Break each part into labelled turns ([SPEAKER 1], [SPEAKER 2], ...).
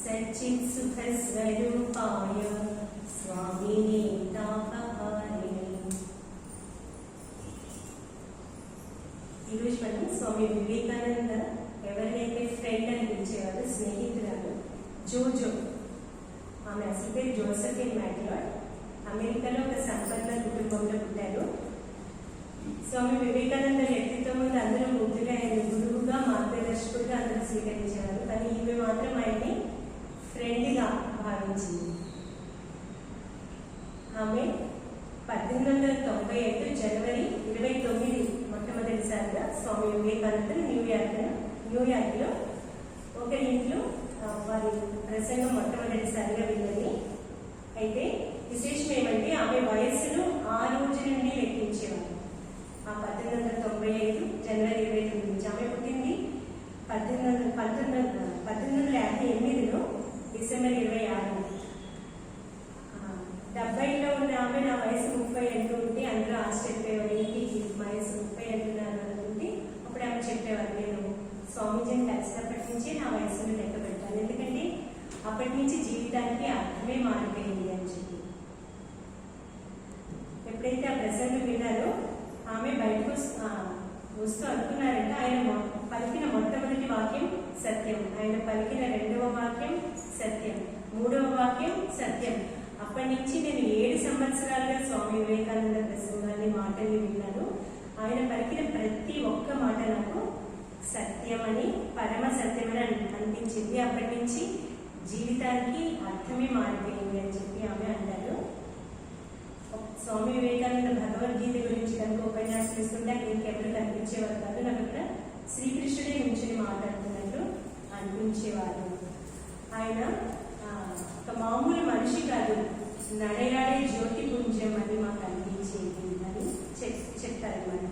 [SPEAKER 1] सच्चित्सुखस्वरूपाय स्वामिने तापहारिणे। ఈరోజు మనం స్వామి వివేకానంద ఎవరినైతే ఫ్రెండ్ అని పిలిచేవారు, స్నేహితురాలు జోజో, ఆమె అసలు పేరు జోసెఫిన్ మ్యాక్లాడ్, అమెరికాలో ఒక సంపన్న కుటుంబంలో పుట్టారు. స్వామి వివేకానంద వ్యక్తిత్వం ముందు అందరూ ముద్దుగా ఆయన గురువుగా మార్గదర్శకుడిగా అందరూ స్వీకరించేవారు. కానీ ఈమె మాత్రం ఆయన్ని ఫ్రెండ్గా భావించింది. ఆమె 1895 జనవరి 29 మొట్టమొదటిసారిగా స్వామి వివేకానంద న్యూయార్క్లో ఒకరి ఇంట్లో వారి ప్రసంగం మొట్టమొదటిసారిగా విన్నది. అయితే విశేషం ఏమంటే ఆమె వయస్సును ఆ రోజు నుండి లెక్కించేవారు. ఆ 1895 జనవరి 29 నుంచి. ఆమె పుట్టింది 1858లో డిసెంబర్ 26. 70లో ఉన్న ఆమె నా వయసు 30 అంటూ ఉంటే అందరూ ఆశ్చర్యపోయేవారు, ఏంటి వయసు 30 అంటున్నారు అనుకుంటే అప్పుడు ఆమె చెప్పేవారు, నేను స్వామీజీని కలిసినప్పటి నుంచి నా వయసును లెక్క పెట్టాను, ఎందుకంటే అప్పటి నుంచి జీవితానికి అర్థమే మారిపోయింది అని చెప్పి. ఎప్పుడైతే ఆ ప్రసంగం విన్నారో ఆమె బయటకు వస్తూ అనుకున్నారంటే ఆయన పలికిన మొట్టమొదటి వాక్యం సత్యం, ఆయన పలికిన రెండవ వాక్యం సత్యం, మూడవ వాక్యం సత్యం. అప్పటి నుంచి నేను 7 సంవత్సరాలుగా స్వామి వివేకానంద ప్రసంగాన్ని మాటల్ని విన్నాను. ఆయన పలికిన ప్రతి ఒక్క మాట నాకు సత్యమని, పరమ సత్యమని అనిపించింది. అప్పటి నుంచి జీవితానికి అర్థమే మారిపోయింది అని చెప్పి ఆమె అంటారు. స్వామి వివేకానంద భగవద్గీత గురించి కనుక ఉపన్యాసం ఇస్తుంటే అక్కడ ఇంకెవరు కనిపించేవారు కాదు. నాకు అక్కడ శ్రీకృష్ణుడే నుంచుని మాట్లాడుతున్నట్టు అనిపించేవారు. ఆయన ఒక మామూలు మనిషి కాదు, నడయాడే జ్యోతి పుంజం అని మాకు అనిపించేది అని చెప్తారన్నమాట.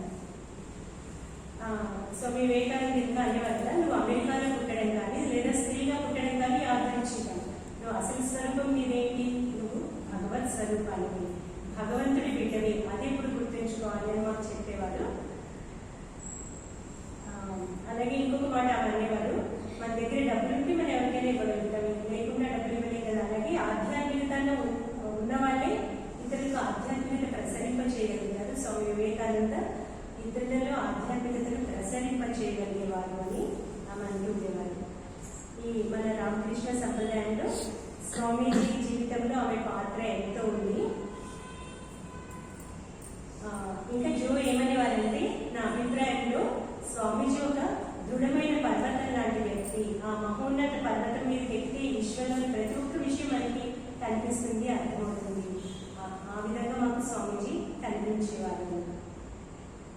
[SPEAKER 1] స్వామి వివేకానంద ఇంకా అనేవారు, నువ్వు అమెరికాలో పుట్టడం కానీ లేదా స్త్రీగా పుట్టడం కానీ ఆదరించాను, నువ్వు అసలు స్వరూపం మీదేంటి, నువ్వు భగవత్ స్వరూపానికి, భగవంతుడి బిడ్డవి, అదే ఇప్పుడు గుర్తుంచుకోవాలి అని మాకు చెప్పేవారు. అలాగే ఇంకొక మాట అనేవారు, మన దగ్గర డబ్బులు ఉంటే మనం ఎవరికైనా ఇవ్వగలుగుతాం, లేకుండా డబ్బులు ఇవ్వలేం కదా. అలాగే ఆధ్యాత్మికతలో ఉన్న వాళ్ళే ఇతరులకు ఆధ్యాత్మికత ప్రసరింప చేయగలుగుతారు. స్వామి వివేకానంద ఇతరులలో ఆధ్యాత్మికతను ప్రసరింప చేయగలిగేవారు అని ఆమె అంటుండేవారు. ఈ మన రామకృష్ణ సంప్రదాయంలో స్వామీజీ జీవితంలో ఆమె పాత్ర ఎంతో ఉంది. ఇంకా జో ఏమనేవారంటే, నా అభిప్రాయంలో స్వామీజీ ఒక దృఢమైన పర్వతం లాంటి వ్యక్తి. ఆ మహోన్నత పర్వతం మీద ఎక్కితే విశ్వంలోని ప్రతి ఒక్క విషయం మనకి కనిపిస్తుంది, అర్థమవుతుంది. ఆ విధంగా మాకు స్వామీజీ కనిపించేవారు.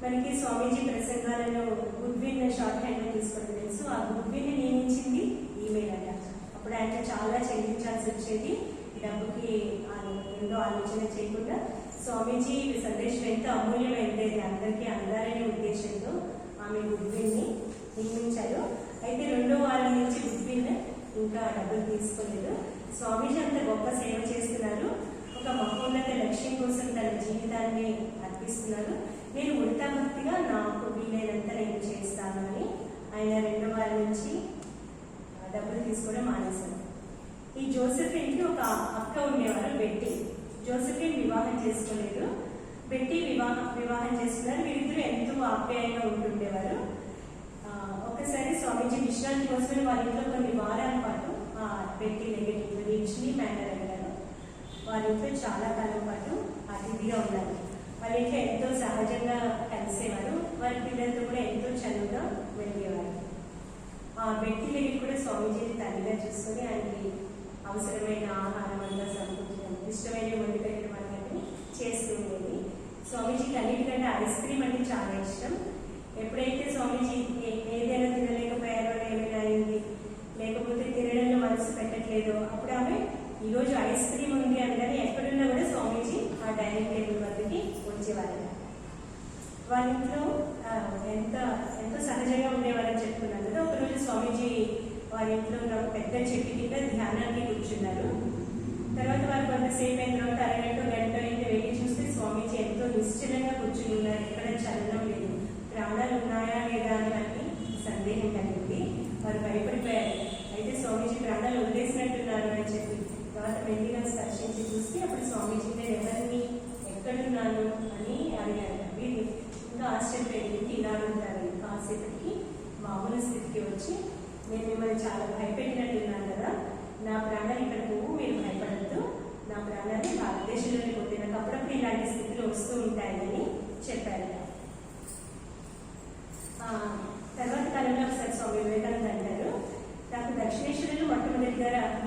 [SPEAKER 1] మనకి స్వామీజీ ప్రసంగాలలో గుడ్విన్ షార్ట్ హ్యాండ్ తీసుకోవడం తెలుసు. ఆ గుడ్విన్ నియమించింది ఈమెయిల్ అట. అప్పుడు ఆయన చాలా చెల్లించాల్సి వచ్చేది. డబ్బుకి ఎంతో ఆలోచన చేయకుండా స్వామీజీ సందేశం ఎంతో అమూల్యమైనది, అందరికీ అందాలనే ఉద్దేశంతో ఆమె గుడ్విన్ని నియమించారు. అయితే 2వ వారం నుంచి గుడ్విన్ ఇంకా డబ్బులు తీసుకోలేదు. స్వామీజీ అంత గొప్ప సేవ చేస్తున్నారు, ఒక మహోన్నత లక్ష్యం కోసం తన జీవితాన్ని అర్పిస్తున్నారు. నేను ఉడతాభక్తిగా నాకు వీలైనంత నేను చేస్తాను అని ఆయన 2వ వారం నుంచి డబ్బులు తీసుకోవడం మానేశారు. ఈ జోసెఫిన్కి ఒక అక్క ఉండేవారు, బెట్టి. జోసెఫిన్ వివాహం చేసుకోలేదు, బెట్టి వివాహం చేసుకున్నారు. వీరిద్దరూ ఎంతో ఆప్యాయంగా ఉంటుండేవారు. ఒకసారి స్వామీజీ విశ్రాంతి కోసం వారి ఇంట్లో కొన్ని వారాల పాటు బెట్టి నెగటివ్ రిచ్లీ మ్యానర్ అంటారు, వారి ఇంట్లో చాలా కాలం పాటు అతిథిగా ఉన్నారు. వాళ్ళ ఇంట్లో ఎంతో సహజంగా కలిసేవారు, వారి పిల్లలతో కూడా ఎంతో చనువుగా వెళ్ళేవారు. ఆ బెట్టి దగ్గర కూడా స్వామీజీని తల్లిగా చూసుకొని ఆయనకి అవసరమైన ఆహారం అంతా సమకూర్చడం, ఇష్టమైన వంటకాలు అన్నీ చేస్తూ ఉండేది. స్వామీజీకి అన్నిటికంటే ఐస్ క్రీమ్ అంటే చాలా ఇష్టం. ఎప్పుడైతే స్వామీజీ ఏదైనా తినలేకపోయారో, ఏమైనా అయింది, లేకపోతే తినడంలో మనసు పెట్టట్లేదో, అప్పుడు ఆమె ఈరోజు ఐస్ క్రీమ్ ఉంది అనగానే ఎక్కడున్నా కూడా స్వామీజీ ఆ డైనింగ్ టేబుల్ వద్దకి వచ్చేవారు. వాళ్ళ ఇంట్లో ఎంతో సహజంగా ఉండేవారని చెప్పుకున్నారు కదా. ఒకరోజు స్వామీజీ వారి ఇంట్లో ఉన్న పెద్ద చెట్టు కింద ధ్యానానికి కూర్చున్నారు. తర్వాత వారు కొంతసేపు అయిన తర్వాత అరగంట గంట అయితే వెళ్ళి చూస్తే స్వామీజీ ఎంతో నిశ్చలంగా కూర్చుని ఉన్నారు, ఎక్కడ చలనం లేదు, ప్రాణ అప్పుడు స్వామీజీ నేను ఎవరిని ఎక్కడున్నాను అని అడిగారు. వీళ్ళు ఇంకా ఆశ్చర్యపోయింది, ఇలా ఉంటారు. కాసేపటికి మామూలు స్థితికి వచ్చి, నేను మిమ్మల్ని చాలా భయపెట్టినట్టున్నాను కదా, నా ప్రాణాలు ఇక్కడ పోవు, మీరు భయపడద్దు, నా ప్రాణాలు భారతదేశంలోనే పోతే నాకు అప్పుడప్పుడు ఇలాంటి స్థితిలో వస్తూ ఉంటాయని చెప్పారు. తర్వాత కాలంలో ఒకసారి స్వామి వివేకానంద అంటారు, నాకు దక్షిణేశ్వరులు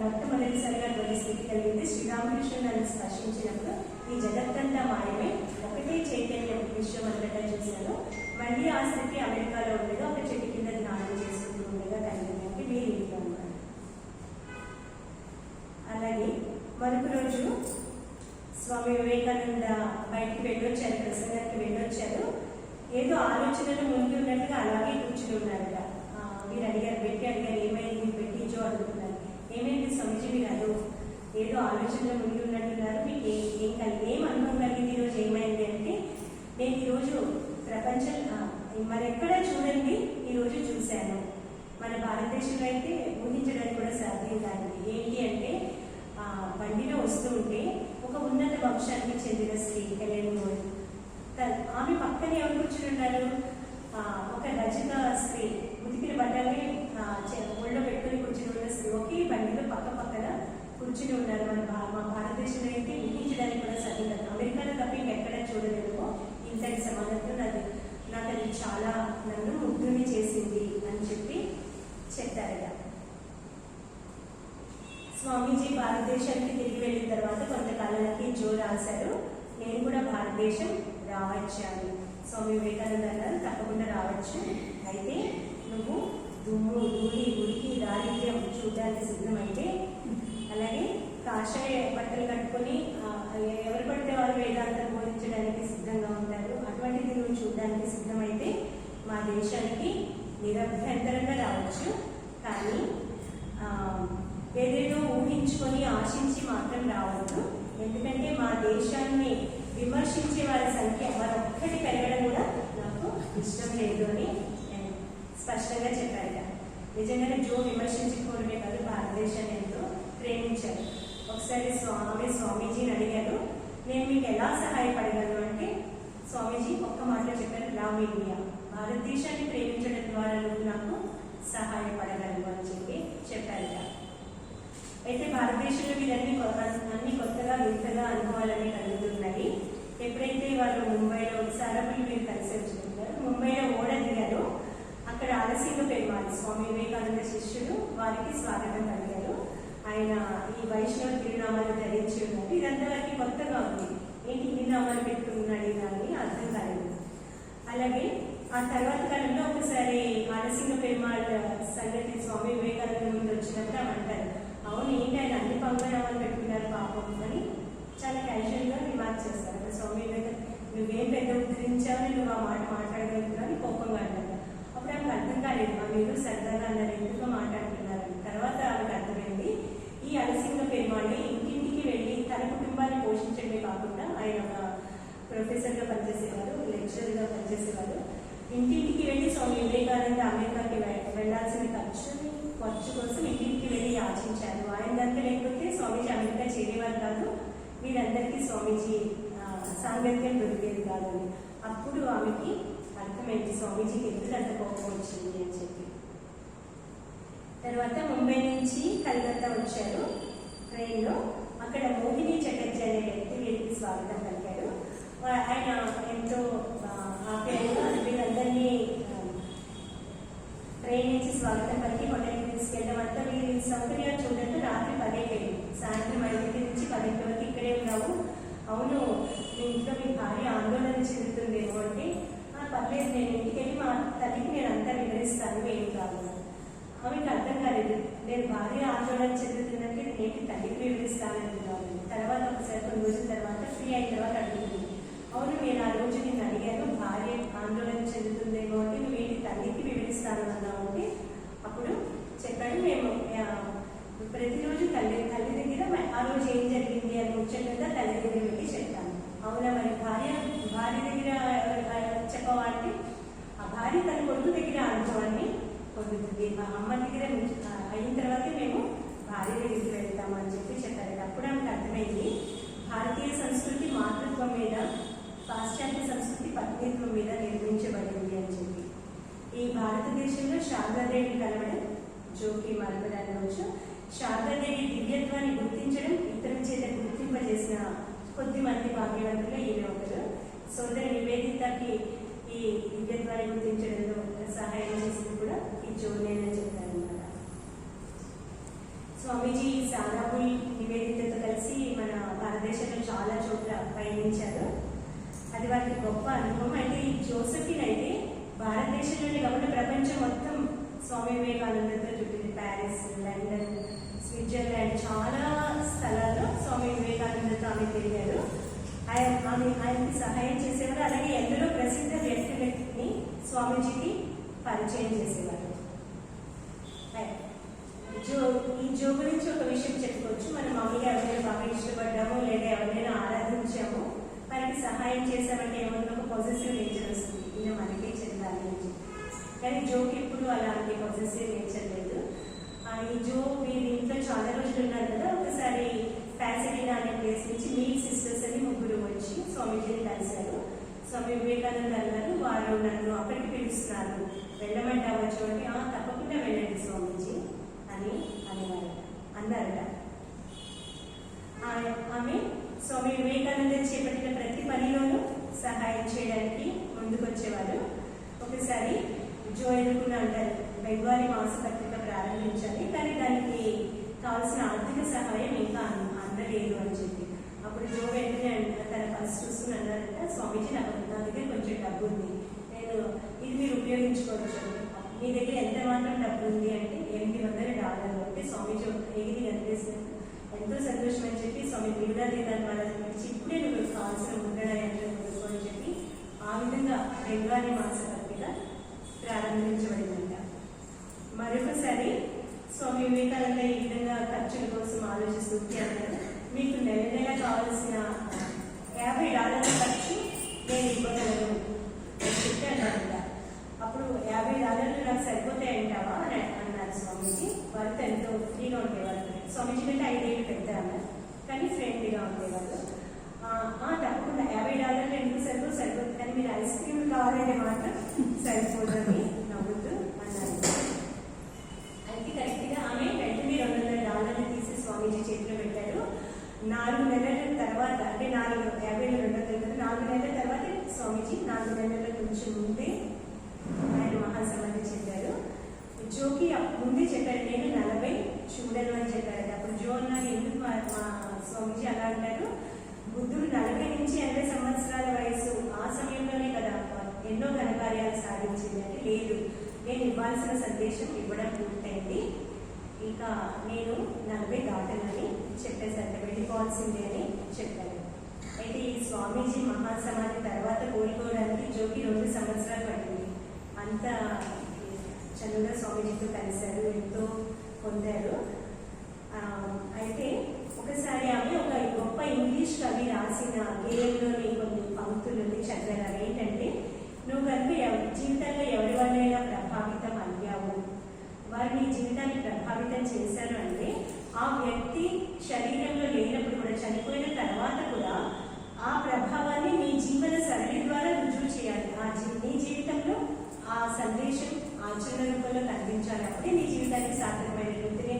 [SPEAKER 1] మొట్టమొదటిసారిగా స్థితి కలిగింది. శ్రీరామకృష్ణుడు నన్ను స్పర్శించినప్పుడు ఈ జగత్తంతా మాయమే, ఒకటే చైతన్యం విశ్వం అంతటా చూశాను. మళ్ళీ ఆ స్థితి అమెరికాలో ఉండగా ఒక చెట్టు కింద ధ్యానం చేసుకుంటూ ఉండగా కలిగిందంటే మీరు ఇంట్లో అన్నారు. అలాగే మరొక రోజు స్వామి వివేకానంద బయటికి వెళ్ళొచ్చారు, ప్రసంగానికి వెళ్ళొచ్చారు. ఏదో ఆలోచనలు ముందు ఉన్నట్టుగా అలాగే కూర్చుని ఉన్నారట. మీరు అడిగారు, పెట్టి అడిగారు, ఏమైంది పెట్టించో అడుగుతున్నారు. ఏమైంది స్వామిజీ, మీరు అదో ఏదో ఆలోచనలు ముందు ఉన్నట్టున్నారు, మీకు ఏం అనుభవం కలిగింది ఈరోజు, ఏమైంది అంటే, నేను ఈరోజు ప్రపంచం మరెక్కడా చూడండి ఈరోజు చూశాను. మన భారతదేశంలో అయితే ఊహించడానికి కూడా సాధ్యం కాదు. ఏంటి అంటే, బండిలో వస్తూ ఉంటే ఒక ఉన్నత వంశానికి చెందిన స్త్రీ హెలెన్ మోర్, ఆమె పక్కనే ఎవరు కూర్చుని ఉన్నారు, ఒక రజక స్త్రీ, ముతికిన బట్టల్ని ఒళ్ళో పెట్టుకుని కూర్చుని ఉన్న స్త్రీ ఒకే బండిలో పక్క పక్కన కూర్చుని ఉన్నారు. మా భారతదేశంలో అయితే ఊహించడానికి కూడా సాధ్యం కాదు. అమెరికాలో తప్ప ఇంకెక్కడా చూడలేమో ఇంతటి సమానత్వం. నాకు అది చాలా నన్ను ముగ్ధుని చేసింది అని చెప్పి చెప్పారట. స్వామీజీ భారతదేశానికి తిరిగి వెళ్ళిన తర్వాత కొంతకాలానికి జో రాశారు, నేను కూడా భారతదేశం రావచ్చాను. స్వామి వివేకానంద అన్నారు, తప్పకుండా రావచ్చు, అయితే నువ్వు దుమ్ము ధూళి ఉడికి దారిద్ర్యం చూడడానికి సిద్ధమైతే, అలాగే కాషాయ బట్టలు కట్టుకొని ఎవరు పడితే వారు వేదాంతం బోధించడానికి సిద్ధంగా ఉంటారు, అటువంటిది నువ్వు చూడడానికి సిద్ధమైతే మా దేశానికి నిరభ్యంతరంగా రావచ్చు, కానీ ఏదేదో ఊహించుకొని ఆశించి మాత్రం రావద్దు. ఎందుకంటే మా దేశాన్ని విమర్శించే వారి సంఖ్య మరొక్కటి పెరగడం కూడా నాకు ఇష్టం లేదు అని స్పష్టంగా చెప్పారు. నిజంగానే జో విమర్శించుకోవడమే కాదు, భారతదేశాన్ని ఎంతో ప్రేమించారు. ఒకసారి స్వామీజీని అడిగారు, నేను మీకు ఎలా సహాయపడగలను అంటే, స్వామీజీ ఒక్క మాటలో చెప్పారు, లవ్ ఇండియా, భారతదేశాన్ని ప్రేమించడం ద్వారా నువ్వు నాకు సహాయపడగలవు అని చెప్పి చెప్పారు. అయితే భారతదేశంలో వీరన్నీ అన్ని కొత్తగా వింతగా అనుభవాలన్నీ కలుగుతున్నాయి. ఎప్పుడైతే వాళ్ళు ముంబైలో సారపులు మీరు కలిసి వచ్చుకుంటారు, ముంబైలో ఓడ దిగారు, అక్కడ ఆలసీగా పెరుమాళ్ స్వామి వివేకానంద శిష్యుడు వారికి స్వాగతం పలికారు. ఆయన ఈ వైష్ణవ తిరునామాలు ధరించి ఉన్నారు. ఇదంతా వారికి కొత్తగా ఉంది, ఏంటి తిరునామాలు పెట్టుకున్నాడు అని అర్థం కాలేదు. అలాగే ఆ తర్వాత కాలంలో ఒకసారి ఆలసీగా పెరుమాళ్ సంగతి స్వామి వివేకానంద ముందు వచ్చినప్పుడు అంటారు, అవును ఏంటి ఆయన అన్ని పంగనామాలు పెట్టుకున్నారు పాపం అని చాలా క్యాజువల్గా రిమార్క్ చేస్తారు. స్వామి వివేకానంద నువ్వేం పెద్ద ఉద్ధరించావని నువ్వు ఆ మాట మాట్లాడగలుగుతున్నావు కోపంగా అంటారు. అప్పుడు ఆమెకు అర్థం కాలేదు, మీరు సరదాగా అన్నారు, ఎందుకు మాట్లాడుతున్నారు. తర్వాత ఆమెకు అర్థమైంది, ఈ అలసింగ పెరుమాళ్ళని ఇంటింటికి వెళ్ళి తన కుటుంబాన్ని పోషించడమే కాకుండా, ఆయన ఒక ప్రొఫెసర్గా పనిచేసేవారు, లెక్చరర్గా పనిచేసేవారు, ఇంటింటికి వెళ్ళి స్వామి వివేకానంద అమెరికాకి వెళ్లాల్సిన ఖర్చు కోసం ఇంటింటికి వెళ్ళి యాచించారు. ఆయన దగ్గర లేకపోతే స్వామీజీ అమెరికా చేరేవారు కాదు, వీరందరికీ స్వామీజీ సాంగత్యం దొరికేది కాదని. అప్పుడు ఆమెకి అర్థమైంది స్వామీజీకి ఎందుకు అంత కోపం వచ్చింది అని చెప్పి. తర్వాత ముంబై నుంచి కలకత్తా వచ్చారు ట్రైన్లో. అక్కడ మోహిని చటర్జీ అనే వ్యక్తి వీరికి స్వాగతం పలికారు. ఆయన ఎంతో ఆప్యాయంగా వీరందరినీ ట్రైన్ నుంచి స్వాగతం పలికి హోటల్కి తీసుకెళ్ళడం అంతా వీరి సౌకర్యాలు చూడడంతో రాత్రి 10 అయిపోయింది. సాయంత్రం 5 నుంచి 10 వరకు ఇక్కడే ఉన్నాము. అవును, మీ ఇంట్లో మీ భార్య ఆందోళన చెందుతుందేమో అంటే, పర్లేదు నేను ఇంటికి వెళ్ళి మా తల్లికి నేను అంతా వివరిస్తాను, ఏం కాదు. ఆమెకు అర్థం కాలేదు, నేను భార్య ఆందోళన చెందుతుందంటే నేటి తల్లికి వివరిస్తానంటున్నాను. తర్వాత ఒకసారి కొన్ని రోజుల తర్వాత ఫ్రీ అయిన తర్వాత అడుగుతుంది, అవును నేను ఆ రోజు నేను అడిగాను భార్య ఆందోళన చెందుతుందేమో అంటే నువ్వేంటి తల్లికి వివరిస్తాను అన్నావు అంటే, అప్పుడు చెప్పాడు మేము ప్రతిరోజు తల్లి దగ్గర ఆ రోజు ఏం జరిగింది అని ముచ్చటంగా తల్లి దగ్గర వెళ్ళి చెప్తాను. అవునా, మరి భార్య దగ్గర చెప్పవాలంటే ఆ భార్య తన కొడుకు దగ్గర అనుభవాన్ని పొందుతుంది. మా అమ్మ దగ్గర అయిన తర్వాతే మేము భార్య దగ్గరికి వెళ్తాము అని చెప్పి చెప్పారు. అప్పుడు ఆమెకు అర్థమైంది భారతీయ సంస్కృతి మాతృత్వం మీద, పాశ్చాత్య సంస్కృతి పత్నిత్వం మీద నిర్మించబడింది అని చెప్పి. ఈ భారతదేశంలో శారదాదేవి కలవడం జోకి మరొకదాని రోజు. శారదాదేవి దివ్యత్వాన్ని గుర్తించడం, ఇతరుల చేత గుర్తింపజేసిన కొద్ది మంది భాగ్యవంతులు ఈమె ఒకరు. సోదరి నివేదితకి ఈ దివ్యత్వాన్ని గుర్తించడంలో సహాయం చేసింది కూడా ఈ జోనేనని చెప్తారన్నమాట. స్వామీజీ సారాబుల్ నివేదితతో కలిసి మన భారతదేశంలో చాలా చోట్ల పయనించారు. అది వారికి గొప్ప అనుభవం. అయితే ఈ జోసెఫిన్ అయితే భారతదేశంలోనే కాకుండా ప్రపంచం మొత్తం స్వామి వివేకానందతో చుట్టింది. ప్యారిస్, లండన్, స్విట్జర్లాండ్ చాలా స్థలాల్లో స్వామి వివేకానందతో ఆమె తిరిగారు. ఆయనకి సహాయం చేసేవారు. అలాగే ఎందరో ప్రసిద్ధ వ్యక్తులని స్వామీజీకి పరిచయం చేసేవారు. ఈ జో గురించి ఒక విషయం చెప్పుకోవచ్చు. మనం మామూలుగా ఎవరైనా బాగా ఇష్టపడ్డాము లేదా ఎవరైనా ఆరాధించాము, వారికి సహాయం చేసామంటే ఏమన్నా ఒక పాజిటివ్ నేచర్ వస్తుంది, ఈయన మనకే చెందాలి అని చెప్పి. కానీ జోకి ఎప్పుడు అలాంటి పాజిటివ్ నేచర్ లేదు. ఈ జో వీరి ఇంట్లో చాలా రోజులు ఉన్నారు కదా. ఒకసారి ప్యాసిడినా అనే ప్లేస్ నుంచి మీట్ సిస్టర్స్ అని ముగ్గురు వచ్చి స్వామీజీని కలిశారు. స్వామి వివేకానంద అన్నారు, వారు నన్ను అక్కడికి పిలుస్తున్నారు, వెళ్ళమంటే అవ్వచ్చు అంటే తప్పకుండా వెళ్ళండి స్వామీజీ అని అన్నారట. ఆమె స్వామి వివేకానంద చేపట్టిన ప్రతి పనిలోనూ సహాయం చేయడానికి ముందుకొచ్చేవారు. ఒకసారి జో ఎదుర్కొన్న అంటారు, బెంగాలీ మాసపత్రిక ప్రారంభించాలి, కానీ దానికి కావాల్సిన ఆర్థిక సహాయం ఇంకా అందలేదు అని చెప్పి. అప్పుడు జో వెంటనే తన ఫస్ట్ చూసుకుని అన్నారంట, స్వామీజీ నా దగ్గర కొంచెం డబ్బు ఉంది, ఇది మీరు ఉపయోగించుకోవచ్చు. మీ దగ్గర ఎంత మాత్రం డబ్బు ఉంది అంటే $800. అంటే స్వామీజీ ఎగిరి కనిపిస్తుంది. ఎంతో సంతోషం అని చెప్పి స్వామి వివిధాతీతాన్ని వాళ్ళని పిలిచి ఇప్పుడే నువ్వు కావాల్సిన ముద్రణ యంత్రం కొనుక్కోని చెప్పి ఆ విధంగా బెంగాలీ మాసపత్రిక ప్రారంభించబడిందంట. మరొకసారి స్వామి వివేకానంద ఈ విధంగా ఖర్చుల కోసం ఆలోచిస్తూ అన్నారు, మీకు నెల నెల కావాల్సిన $50 ఖర్చు నేను ఇవ్వగలను అని చెప్పి అన్నారంట. అప్పుడు $50 నాకు సరిపోతాయంటావా అని అన్నారు స్వామీజీ. వారితో ఎంతో ఫ్రీగా ఉండేవారు. స్వామీజీ కంటే 5 ఏళ్ళు పెద్ద అన్నారు, కానీ ఫ్రెండ్లీగా ఉండేవాళ్ళు. తప్పకుండా $50 ఎందుకు సరిపోతుంది, కానీ మీరు ఐస్ క్రీమ్ కావాలంటే మాత్రం సరిపోతుంది నవ్వుతూ అన్నారు. అయితే కరెక్ట్గా ఆమె వెంటనే $200 తీసి స్వామీజీ చేతిలో పెట్టారు. 4 నెలల తర్వాత, అంటే 50 200 కదా, 4 నెలల తర్వాత స్వామీజీ 4 నెలల కొంచెం ముందే ఆయన మహాసమాధి చెందారు. జోకి ముందే చెప్పారు, నేను 40 చూడను అని చెప్పారు. అప్పుడు జో అన్నారు, ఎందుకు మా స్వామీజీ అలా అంటారు, బుద్ధుడు 40 నుంచి 80 సంవత్సరాల వయసు, ఆ సమయంలోనే కదా ఎన్నో ఘనకార్యాలు సాధించింది అంటే, లేదు నేను ఇవ్వాల్సిన సందేశం ఇవ్వడం పూర్తయింది, ఇక నేను 40 దాటనని చెప్పేసరికి వెళ్ళిపోవాల్సిందే అని చెప్పారు. అయితే ఈ స్వామీజీ మహాసమాధి తర్వాత కోలుకోవడానికి జోకి 2 సంవత్సరాలు పట్టింది. అంత చదువుగా స్వామీజీతో కలిశారు, ఎంతో పొందారు. అయితే ఒకసారి ఆమె ఒక గొప్ప ఇంగ్లీష్ కవి రాసిన గేయంలోని కొన్ని పంక్తులని చదివారు. ఏంటంటే, నువ్వు కనుక జీవితంలో ఎవరి వల్లైనా ప్రభావితం అయ్యావు, వారు నీ జీవితాన్ని ప్రభావితం చేశారు అంటే, ఆ వ్యక్తి శరీరంలో లేనప్పుడు కూడా, చనిపోయిన తర్వాత కూడా ఆ ప్రభావాన్ని నీ జీవన సరళి ద్వారా రుజువు చేయాలి. నీ జీవితంలో ఆ సందేశం ఆచరణ రూపంలో కనిపించాలి. అప్పుడే నీ జీవితానికి సార్థకమైన వ్యక్తిని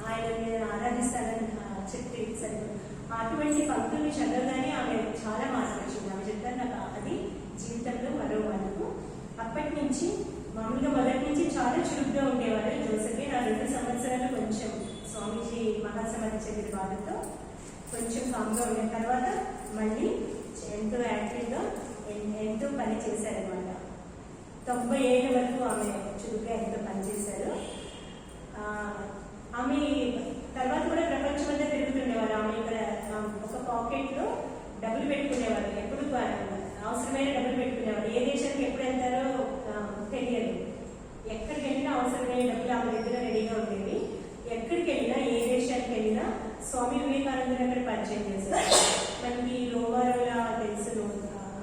[SPEAKER 1] ఆయన ఆరాధిస్తానని చెప్తే సరిపోదు. అటువంటి పంక్తుల్ని చదవగానే ఆమె చాలా మార్పు వచ్చింది. ఆమె చెప్తారు, నాకు అది జీవితంలో మరో వరకు. అప్పటి నుంచి మామూలుగా మొదటి నుంచి చాలా చురుగ్గా ఉండేవారు జోసెఫ్. నా 2 సంవత్సరాలు కొంచెం స్వామీజీ మహాసమాధి చెందిన వాళ్ళతో కొంచెం కామ్గా ఉండే తర్వాత మళ్ళీ ఎంతో యాక్టివ్గా ఎంతో పని చేశారనమాట. 90 ఏళ్ళ వరకు ఆమె చురుగ్గా ఎంతో పనిచేశారు. ఆమె తర్వాత కూడా ప్రపంచం అంతా తిరుగుతుండేవారు. ఆమె ఇక్కడ ఒక పాకెట్లో డబ్బులు పెట్టుకునేవారు, ఎప్పుడు అవసరమైన డబ్బులు పెట్టుకునేవారు. ఏ దేశానికి ఎప్పుడు వెళ్తారో తెలియదు, ఎక్కడికి వెళ్ళినా అవసరమైన డబ్బులు ఆమె దగ్గర రెడీగా ఉండేవి. ఎక్కడికి వెళ్ళినా, ఏ దేశానికి వెళ్ళినా స్వామి వివేకానంద అక్కడ పరిచయం చేశారు. మనకి రోమారోలా తెలుసును,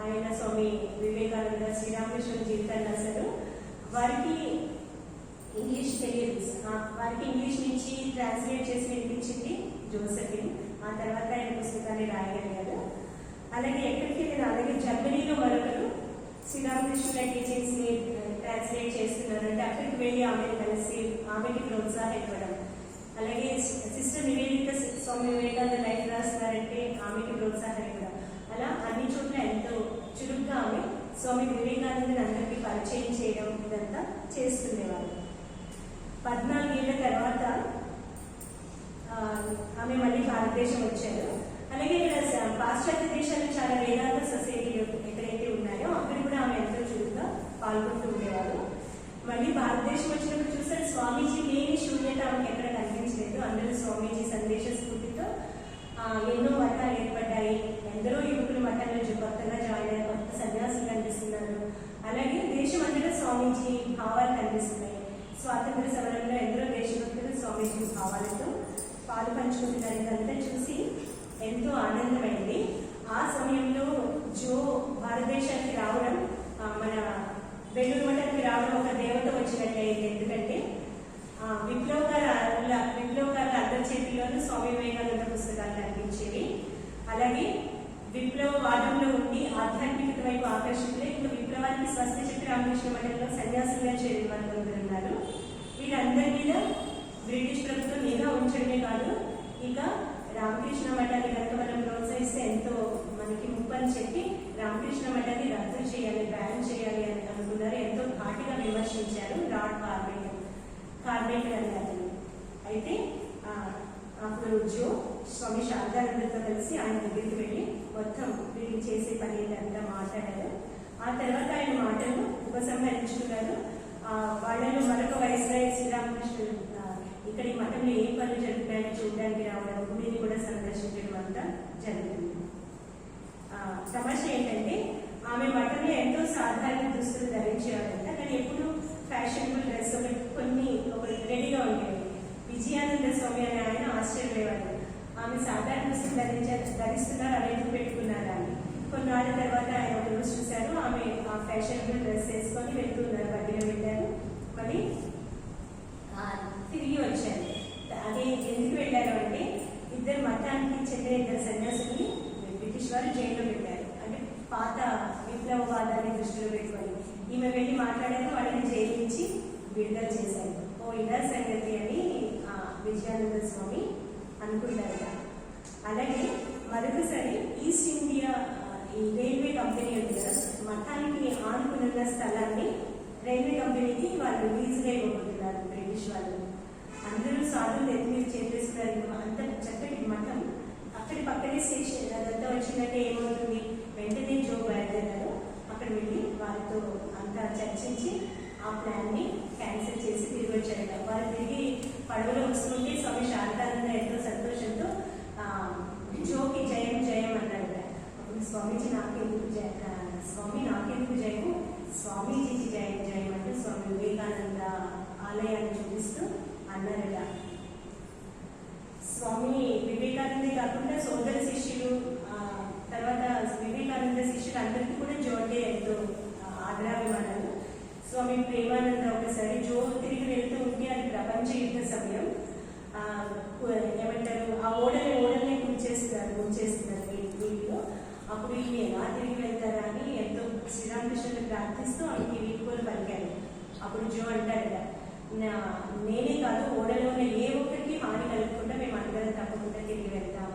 [SPEAKER 1] ఆయన స్వామి వివేకానంద శ్రీరామకృష్ణ జీవితాన్ని రాశారు. వారికి ఇంగ్లీష్ తెలియదు, వారికి ఇంగ్లీష్ నుంచి ట్రాన్స్లేట్ చేసి వినిపించింది జోసెఫిన్. ఆ తర్వాత ఆయన పుస్తకాన్ని రాయగలిగారు. అలాగే ఎక్కడికి వెళ్ళినా, అలాగే జర్మనీలో మరొకరు శ్రీరామకృష్ణ టీచింగ్స్ ని ట్రాన్స్లేట్ చేస్తున్నారు. అంటే అక్కడికి వెళ్ళి ఆమెను కలిసి ఆమెకి ప్రోత్సాహపడడం. అలాగే సిస్టర్ నివేదిత స్వామి వివేకానంద లైఫ్ రాస్తున్నారంటే ఆమెకి ప్రోత్సాహం ఇవ్వడం. అలా అన్ని చోట్ల ఎంతో చురుగ్గా ఆమె స్వామి వివేకానందని అందరికీ పరిచయం చేయడం ఇదంతా చేస్తుండేవారు. 14 ఏళ్ల తర్వాత ఆమె మళ్ళీ భారతదేశం వచ్చారు. అలాగే ఇక్కడ పాశ్చాత్య దేశాలు చాలా వేదాంత సొసైటీలు ఎక్కడైతే ఉన్నాయో అక్కడ కూడా ఆమె ఎంతో చురుగ్గా పాల్గొంటూ ఉండేవారు. మళ్ళీ భారతదేశం వచ్చినప్పుడు చూస్తే స్వామీజీ లేని శూన్యత ఆమెకి ఎక్కడ కనిపించలేదు. అందరూ స్వామీజీ సందేశ స్ఫూర్తితో ఎన్నో మతాలు ఏర్పడ్డాయి. ఎందరో యువకులు మతాల నుంచి కొత్తగా జాయిన్ అయ్యారు, కొత్త సన్యాసులు కనిపిస్తున్నారు. అలాగే దేశం అంతటా స్వామీజీ భావాలు కనిపిస్తున్నాయి. స్వాతంత్ర సమరంలో ఎందరో దేశభక్తులు స్వామీజీ భావాలతో పాలు పంచుకుంటున్నారు. ఇదంతా చూసి ఎంతో ఆనందమైంది. ఆ సమయంలో జో భారతదేశానికి రావడం, మన బెల్లూరు మఠానికి రావడం ఒక దేవత వచ్చినట్లయింది. ఎందుకంటే విప్లవకారుల అందరి చేతిలోనూ స్వామి వివేకానంద పుస్తకాలు కనిపించేవి. అలాగే విప్లవవాదంలో ఉండి ఆధ్యాత్మికత వైపు ఆకర్షితులే ఇంకా విప్లవానికి స్వస్తి చెప్పి రామకృష్ణ మఠంలో సన్యాసులుగా చేరిన వారు కొందరు ఉన్నారు. వీరందరి మీద బ్రిటిష్ ప్రభుత్వం నిఘా ఉంచడమే కాదు, ఇక రామకృష్ణ మఠాన్ని కనుక మనం ప్రోత్సహిస్తే ఎంతో మనకి ముప్పని చెప్పి రామకృష్ణ మఠాన్ని రద్దు చేయాలి, బ్యాన్ చేయాలి అని అనుకున్నారు. ఎంతో ఘాటుగా విమర్శించారు లార్డ్ కార్బెటర్ అనే అతను. అయితే అప్పుడు జో స్వామి శారదానందతో కలిసి ఆయన దగ్గరికి వెళ్ళి మొత్తం వీళ్ళు చేసే పని అంతా మాట్లాడారు. ఆ తర్వాత ఆయన మాటలు ఉపసంహరించుకున్నారు. వాళ్ళలో మరొక వైస్రాయ్ శ్రీరామకృష్ణుడు ఇక్కడి మఠంలో ఏ పనులు జరుగుతున్నాయో చూడడానికి రావడం, గుడిని కూడా సందర్శించడం అంతా జరుగుతుంది. సమస్య ఏంటంటే ఆమె మఠంలో ఎంతో సాధారణ దుస్తులు ధరించేవారంట, కానీ ఎప్పుడు ఫ్యాషనబుల్ డ్రెస్ ఒకటి రెడీగా ఉండేవి. విజయానంద స్వామి అనే ఆయన ఆశ్చర్యపోయేవారు, ఆమె సాధారణ దుస్తులు ధరిస్తున్నారు, అవి ఎందుకు పెట్టుకున్నారు అని. కొన్నాళ్ళ తర్వాత ఆయన ఒక రోజు చూశారు, ఆమె ఆ ఫ్యాషనబుల్ డ్రెస్ వేసుకొని వెళ్తున్నారు, బండిలో వెళ్ళారు. మళ్ళీ తిరిగి వచ్చారు. అదే ఎందుకు వెళ్ళారు అంటే ఇద్దరు మతానికి చెందిన ఇద్దరు సన్యాసుల్ని బ్రిటిష్ వారు జైల్లో పెట్టారు. అంటే పాత విప్లవవాదాన్ని దృష్టిలో పెట్టుకొని ఈమె వెళ్ళి మాట్లాడారు, వాళ్ళని జైలు నుంచి విడుదల చేశారు. ఓ ఇలా సంగతి అని విజయానంద స్వామి అనుకుంటారట. అలాగే మరొకసారి ఈస్ట్ ఇండియా ఈ రైల్వే కంపెనీ ఉంది కదా, మఠానికి ఆనుకున్న స్థలాన్ని రైల్వే కంపెనీకి వాళ్ళు లీజుగా ఇవ్వబోతున్నారు బ్రిటిష్ వాళ్ళు. అందరూ సాధువులు ఎత్తుమీద చేసేస్తున్నారు. అంత చక్కటి మఠం అక్కడి పక్కనే స్టేషన్ అదంతా వచ్చిందంటే ఏమవుతుంది, వెంటనే జో బయలుదేరారు. అక్కడ వెళ్ళి వారితో అంతా చర్చించి ఆ ప్లాన్ ని క్యాన్సిల్ చేసి తిరిగి వచ్చారట. వారు తిరిగి పడవలో వస్తుంటే స్వామి శారదానంద ఎంతో సంతోషంతో జోకి జయం జయం అన్నాడట. అప్పుడు స్వామీజీ నాకెందుకు జయము, స్వామీజీకి జయం జయం అంటూ స్వామి వివేకానంద ఆలయాన్ని చూపిస్తూ అన్నారట. స్వామి వివేకానందే కాకుండా సోదర శిష్యులు, తర్వాత వివేకానంద శిష్యులు అందరికీ కూడా జో అంటే ఎంతో ఆదరాభిమానాలు. స్వామి ప్రేమానంద ఒకసారి జో తిరిగి వెళ్తూ ఉంటే అది ప్రపంచ యుద్ధ సమయం, ఏమంటారు ఆ ఓడల్ని ముంచేస్తున్నారు వీటిలో. అప్పుడు ఈమె ఎలా తిరిగి వెళ్తారా అని ఎంతో శ్రీరామకృష్ణుని ప్రార్థిస్తూ ఆమెకి వీడ్కోలు పలికారు. అప్పుడు జో అంటారట, నేనే కాదు ఓడలో ఉన్న ఏ ఒక్కరికి హాని కలుగకుండా మేము అందరం తప్పకుండా తిరిగి వెళ్తాం.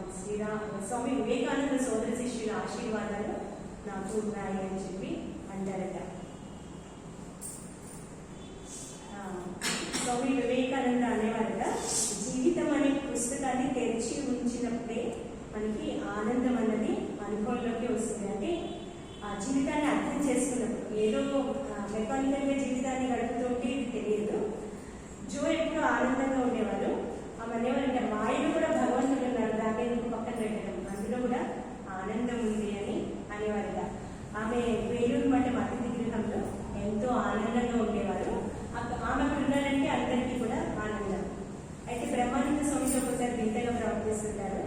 [SPEAKER 1] స్వామి వివేకానంద సోదర శిష్యుల ఆశీర్వాదాలు నాకు ఉన్నాయి అని చెప్పి అంటారట. స్వామి వివేకానంద అనేవారట, జీవితం అనే పుస్తకాన్ని తెరిచి ఉంచినప్పుడే మనకి ఆనందం అన్నది అనుభవంలోకి వస్తుంది. అంటే ఆ జీవితాన్ని అర్థం చేసుకున్నప్పుడు, ఏదో మెకానికల్గా జీవితాన్ని గడుపుతుంటే ఇది తెలియదు. జో ఎప్పుడు ఆనందంగా ఉండేవారు. ఆమె అనేవారంటే మాయలు కూడా భగవంతుడు ఉన్నారు, దాన్ని పక్కన పెట్టడం, అందులో కూడా ఆనందం ఉంది అని అనేవారుగా. ఆమె వేలూరు మఠం అతిథి గృహంలో ఎంతో ఆనందంగా ఉండేవారు. ఆమె అక్కడ ఉన్నారంటే అందరికీ కూడా ఆనందం. అయితే బ్రహ్మానంద స్వామి ఒకసారి వింతగా ప్రవర్తిస్తుంటారు.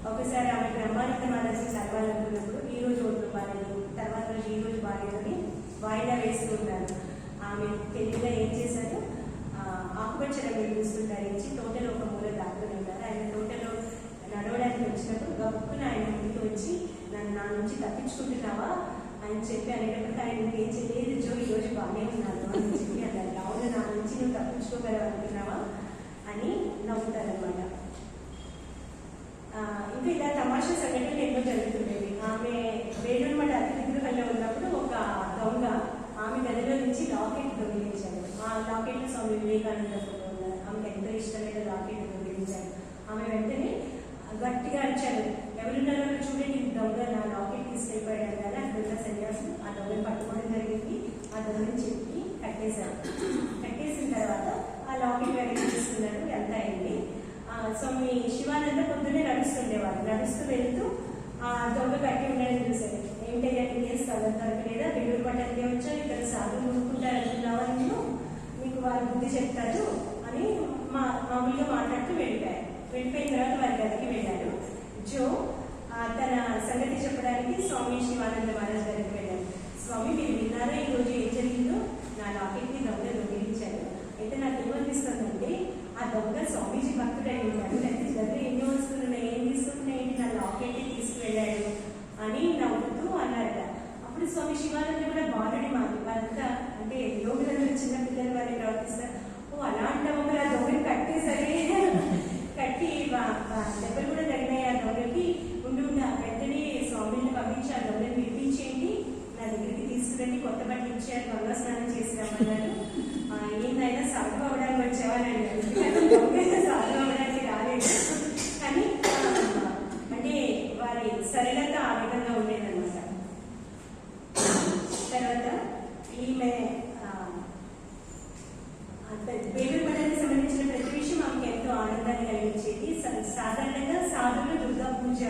[SPEAKER 1] ఒకసారి ఆమె బ్రహ్మానంద మహర్షి చదవాలనుకున్నప్పుడు ఈ రోజు ఒడ్లు బాలేదు, తర్వాత రోజు ఈ రోజు బాలేదని వాయిదా వేస్తూ ఉంటారు. ఆమె తెలివిగా ఏం చేశారు, ఆకుపచ్చ రంగు దుస్తులు ధరించి తోటలో ఒక మూల దాక్కుని ఉన్నారు. ఆయన తోటలో నడవడానికి వచ్చిన గబుక్కున ఆయన ముందుకు వచ్చి నన్ను నా నుంచి తప్పించుకుంటున్నావా అని చెప్పి అనేటప్పటికీ ఆయన ఏం చేయలేదు, జో ఈరోజు బాగానే ఉన్నాను అని చెప్పి అన్నారు. అవును, నా నుంచి నువ్వు తప్పించుకోగలవు అనుకున్నావా అని నవ్వుతారనమాట. ఇంకా ఇలా తమాషా సంఘటనలు ఎన్నో జరుగుతుండేవి. ఆమె వేలూరు మఠ అతిథి గృహంలో ఉన్నప్పుడు ఒక దొంగ ఆమె గదిలో నుంచి లాకెట్ దొంగిలించాడు. ఆ లాకెట్లో స్వామి వివేకానంద ఫోటో ఉన్నారు. ఆమెకు ఎంతో ఇష్టమైన లాకెట్ దొంగిలించాడు. ఆమె వెంటనే గట్టిగా అరిచాడు, ఎవరున్నారో చూడండి, దొంగ నా లాకెట్ తీసుకెళ్ళిపోయాడు కదా. దొంగ సన్యాసం ఆ దొంగను పట్టుకోవడం జరిగింది. ఆ దొంగని చెప్పి కట్టేశారు. కట్టేసిన తర్వాత ఆ లాకెట్ వెనక్కి తీసుకున్నాడు. ఎంత అయింది. స్వామి శివానంద పొద్దునే నడుస్తుండేవాడు. నడుస్తూ వెళ్తూ ఆ దొంగ కట్టి ఉండడం చూశాడు. ఏంటయ్యా నీ కేసు కదలతారు లేదా, వేలూరు మఠానికి వచ్చావు, ఇక్కడ సాధువు అనుకుంటారనుకున్నావా, నేను మీకు వారి బుద్ధి చెప్తారు అని మామూలుగా మాట్లాడుతూ వెళ్ళిపోయారు. వెళ్ళిపోయిన తర్వాత వారి గదికి వెళ్ళారు. జో తన సంగతి చెప్పడానికి స్వామి శివానంద మహారాజ్ గారికి వెళ్ళారు. స్వామి, మీరు విన్నారా ఈరోజు ఏం జరిగిందో? నా లాకెట్ని దొంగ దొంగిలించారు. అయితే నాకు ఏమనిపిస్తుందంటే ఆ దొంగ స్వామీజీ భక్తుడు అయి ఉంటాడు, లేకపోతే దగ్గర ఎన్ని వస్తున్నాయి, ఏం తీసుకుంటున్నాయి, నా లాకెట్ని తీసుకువెళ్ళాడు అని నవ్వుతూ అన్నారట. అప్పుడు స్వామి శివానంద కూడా బాలుడి మాది, వాళ్ళంతా అంటే యోగులందరూ చిన్న పిల్లలు వారిని ప్రవర్తిస్తారు. ఓ అలా అంటావు, మరి ఆ దొంగని కట్టేసరే కట్టి దెబ్బలు కూడా తగినాయి ఆ దొంగకి. ఉండి వెంటనే స్వామిని పంపించి ఆ దొంగని విడిపించేయండి, నా దగ్గరికి తీసుకురండి, కొత్త బట్టలు ఇచ్చారు, గంగా స్నానం చేసి రమ్మన్నారు. ఏందైనా సాధు అవడానికి వచ్చేవాళ్ళని అడిగారు. దొంగ సాధు అవడానికి రాలేదు, కానీ అంటే వారి సరళత ఆ విధంగా ఉండేదన్నమాట. తర్వాత ఈమె వేలూరు మఠానికి సంబంధించిన ప్రతి విషయం ఆమెకు ఎంతో ఆనందాన్ని కలిగించేది. సాధారణంగా సాధువులు దుర్గా పూజ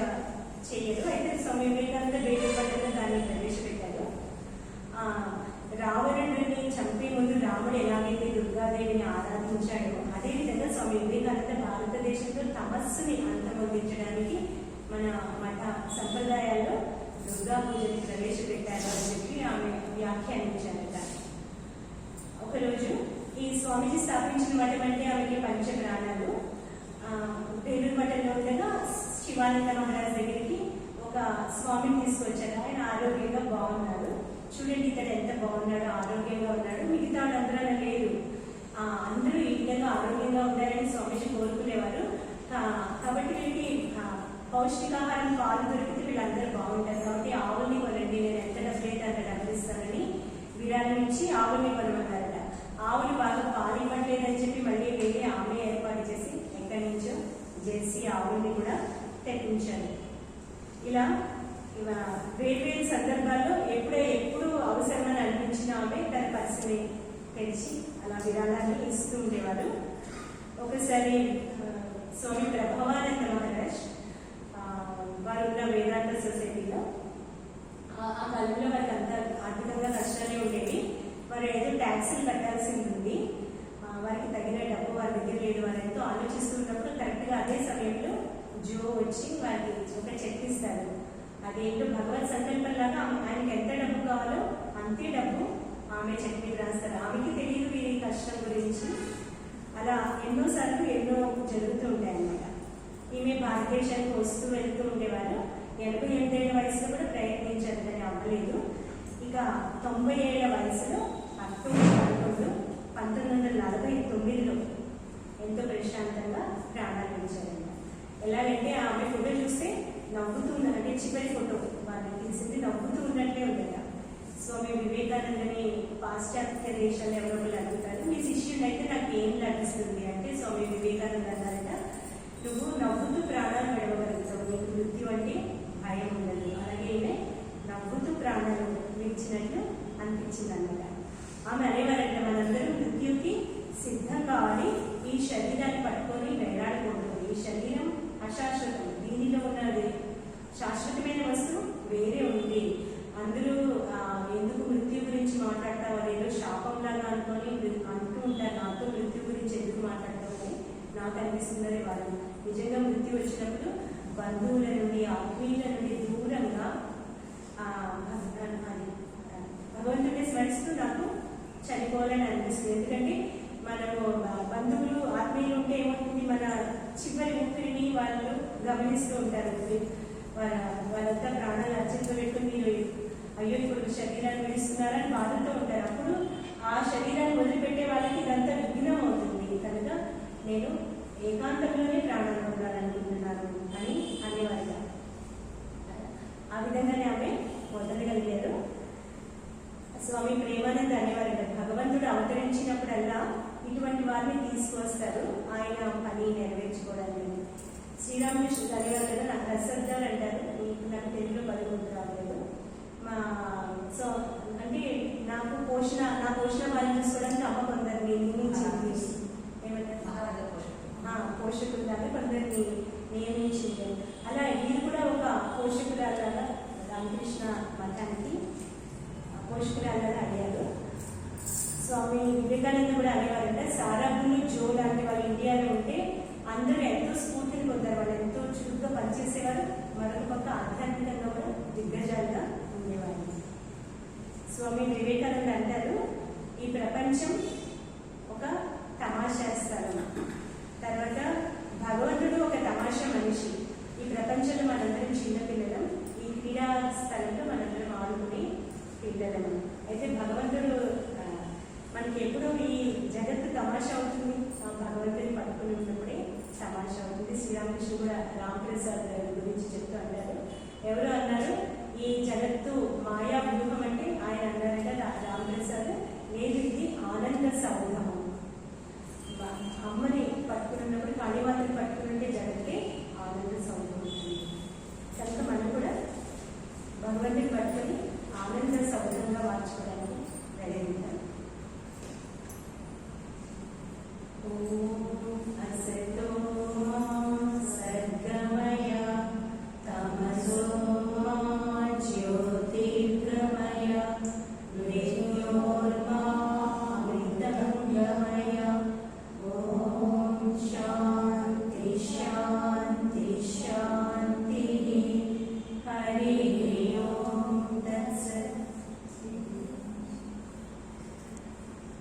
[SPEAKER 1] చేయరు. అయితే స్వామి వివేకానంద వేలూరు మఠంలో దాన్ని ప్రవేశపెట్టారు. రావణుడిని చంపే ముందు రాముడు ఎలాగైతే దుర్గాదేవిని ఆరాధించాడో, అదేవిధంగా స్వామి వివేకానంద భారతదేశంలో తమస్సుని అంతమొందించడానికి మన మఠ సంప్రదాయాల్లో దుర్గా పూజని ప్రవేశపెట్టారు అని చెప్పి ఆమె వ్యాఖ్యానించారట. ఒకరోజు ఈ స్వామీజీ స్థాపించిన మఠం అంటే ఆమెకి పంచ ప్రాణాలు. వేలూరు మఠంలో ఉండగా శివానంద మహారాజ్ దగ్గరికి ఒక స్వామిని తీసుకొచ్చారు. ఆయన ఆరోగ్యంగా బాగున్నారు. చూడండి ఇతడు ఎంత బాగున్నాడు, ఆరోగ్యంగా ఉన్నాడు, మిగతా వాళ్ళందరూ అలా లేదు, అందరూ ఈ విధంగా ఆరోగ్యంగా ఉండాలని స్వామీజీ కోరుకునేవారు. కాబట్టి వీళ్ళకి పౌష్టికాహారం పాలు దొరికితే వీళ్ళందరూ బాగుంటారు. కాబట్టి ఆవుల్ని కొనండి, నేను ఎంత డబ్బులైతే అంత డబ్బులు ఇస్తానని విరాళం ఇచ్చి ఆవుల్ని కొనమన్నారట. ఆవులు బాగా పాలు ఇవ్వట్లేదని చెప్పి మళ్ళీ వేరే ఆమె ఏర్పాటు చేసి ఎక్కడి నుంచో జెర్సీ ఆవుల్ని కూడా తెప్పించారు. ఇలా వేర్వేరు సందర్భాల్లో ఎప్పుడు అవసరమని అనిపించిన ఆమె తన పర్సుని తెరిచి అలా విరాళాన్ని ఇస్తూ ఉండేవారు. ఒకసారి స్వామి ప్రభావానంద మహారాజ్ వారు ఉన్న వేదాంత సొసైటీలో ఆ కాలంలో వారికి అంత ఆర్థికంగా కష్టాలే ఉండేవి. వారు ఏదో ట్యాక్సులు కట్టాల్సి ఉంటుంది, వారికి తగిన డబ్బు వారి దగ్గర లేదు. వారు ఎంతో ఆలోచిస్తున్నప్పుడు కరెక్ట్గా అదే సమయంలో జో వచ్చి వారికి ఒక చెక్ ఇస్తారు. అదేంటో భగవత్ సంకల్పంలాగా ఆయనకి ఎంత డబ్బు కావాలో అంతే డబ్బు ఆమె చెక్ మీద రాస్తారు. ఆమెకి తెలియదు వీరి కష్టం గురించి. అలా ఎన్నోసార్లు ఎన్నో జరుగుతూ ఉంటాయి అన్నమాట. ఈమె భారతదేశానికి వస్తూ వెళ్తూ ఉండేవారు. 88 ఏళ్ల వయసులో కూడా ప్రయత్నించారు, కానీ అవ్వలేదు. ఇక 90 ఏళ్ల వయసులో అక్టోబర్ 11, 1949లో ఎంతో ప్రశాంతంగా ప్రాణాలు విడిచారన్నమాట. ఎలాగంటే ఆమె ఫోటో చూస్తే నవ్వుతున్న, అంటే చివరి ఫోటో వారిని తీసింది నవ్వుతూ ఉన్నట్లే ఉండట. స్వామి వివేకానందని పాశ్చాత్య దేశాలు ఎవరో అడుగుతారు, మీ శిష్యుడు అయితే నాకు ఏం లభిస్తుంది అంటే స్వామి వివేకానంద అన్నారట, నువ్వు నవ్వుతూ ప్రాణాలు విడవగలుగుతావు, నీకు మృత్యు అంటే భయం ఉండదు. అలాగే నవ్వుతూ ప్రాణాలు విడిచినట్లు అనిపించింది అన్నమాట. ఆమె అనేవారంట, మనందరూ మృత్యుకి సిద్ధం కావాలి, ఈ శరీరాన్ని పట్టుకొని వేలాడకూడదు. ఈ శరీరం అశాశ్వతం, దీనిలో ఉన్నది శాశ్వతమైన వస్తువు వేరే ఉంది. అందరూ ఎందుకు మృత్యు గురించి మాట్లాడతావు, అదేదో శాపంలాగా అనుకొని అంటూ ఉంటారు, నాతో మృత్యు గురించి ఎందుకు మాట్లాడతావు అని నాకు అనిపిస్తున్నది. వాళ్ళు నిజంగా మృత్యు వచ్చినప్పుడు బంధువుల నుండి ఆత్మీయుల నుండి దూరంగా భగవంతుడిని స్మరిస్తూ నాకు చనిపోవాలని అనిపిస్తుంది. ఎందుకంటే మనము బంధువులు ఆత్మీయులు ఉంటే ఏమవుతుంది, మన చివరి ఊపిరిని వాళ్ళు గమనిస్తూ ఉంటారు. వాళ్ళంతా ప్రాణాలు అర్జెంట్గా పెట్టుకుని మీరు అయ్యో ఇప్పుడు శరీరాన్ని విడిస్తున్నారని బాధతో ఉంటారు. అప్పుడు ఆ శరీరాన్ని వదిలిపెట్టే వాళ్ళకి ఇదంతా విఘ్నం అవుతుంది కనుక నేను ఏకాంతంలోనే ప్రాణాలు ఉండాలనుకుంటున్నాను అని అనేవాళ్ళ. ఆ విధంగానే ఆమె వదలగలిగారు. స్వామి ప్రేమానంద అనేవారంట, భగవంతుడు అవతరించినప్పుడల్లా ఇటువంటి వారిని తీసుకొస్తారు ఆయన పని నెరవేర్చుకోవడానికి. శ్రీరామకృష్ణుడు అనేవారు కదా, నాకు రసద్దారు అంటారు, నాకు తెలుగులో పదకొండు రాలేదు. సో అంటే నా పోషణ వాళ్ళని చూసుకోవడానికి అమ్మ కొందరిని నియమించింది. ఏమంటారు, పోషకులాగా కొందరిని నియమించింది. అలా వీరు కూడా ఒక పోషకురాలాగా రామకృష్ణ మఠానికి పోషకురాలాగా అయ్యారు. స్వామి వివేకానంద కూడా అనేవారంటే సారాబులు జో లాంటి వాళ్ళు ఇండియాలో ఉంటే అందరూ ఎంతో స్ఫూర్తిని పొందారు. వాళ్ళు ఎంతో చురుగ్గా పనిచేసేవారు, మరొక పక్క ఆధ్యాత్మికంగా కూడా దిగ్గజాలుగా ఉండేవారు. స్వామి వివేకానంద అంటారు, ఈ ప్రపంచం ఒక తమాషా స్థలం, తర్వాత భగవంతుడు ఒక తమాషా మనిషి. ఈ ప్రపంచంలో మనందరం చిన్నపిల్లలం, ఈ క్రీడా స్థలంలో మనందరం ఆడుకుని పిల్లలం. అయితే భగవంతుడు మనకి ఎప్పుడూ ఈ జగత్తు తమాషా అవుతుంది, భగవంతుని పట్టుకుని ఉన్నప్పుడే తమాషా అవుతుంది. శ్రీరామకృష్ణ కూడా రామప్రసాద్ గురించి చెప్తూ అంటారు, ఎవరు అన్నారు ఈ జగత్తు మాయా వ్యూహం అంటే ఆయన అన్నారంటే రామప్రసాద్, లేదు ఇది ఆనంద సౌధం.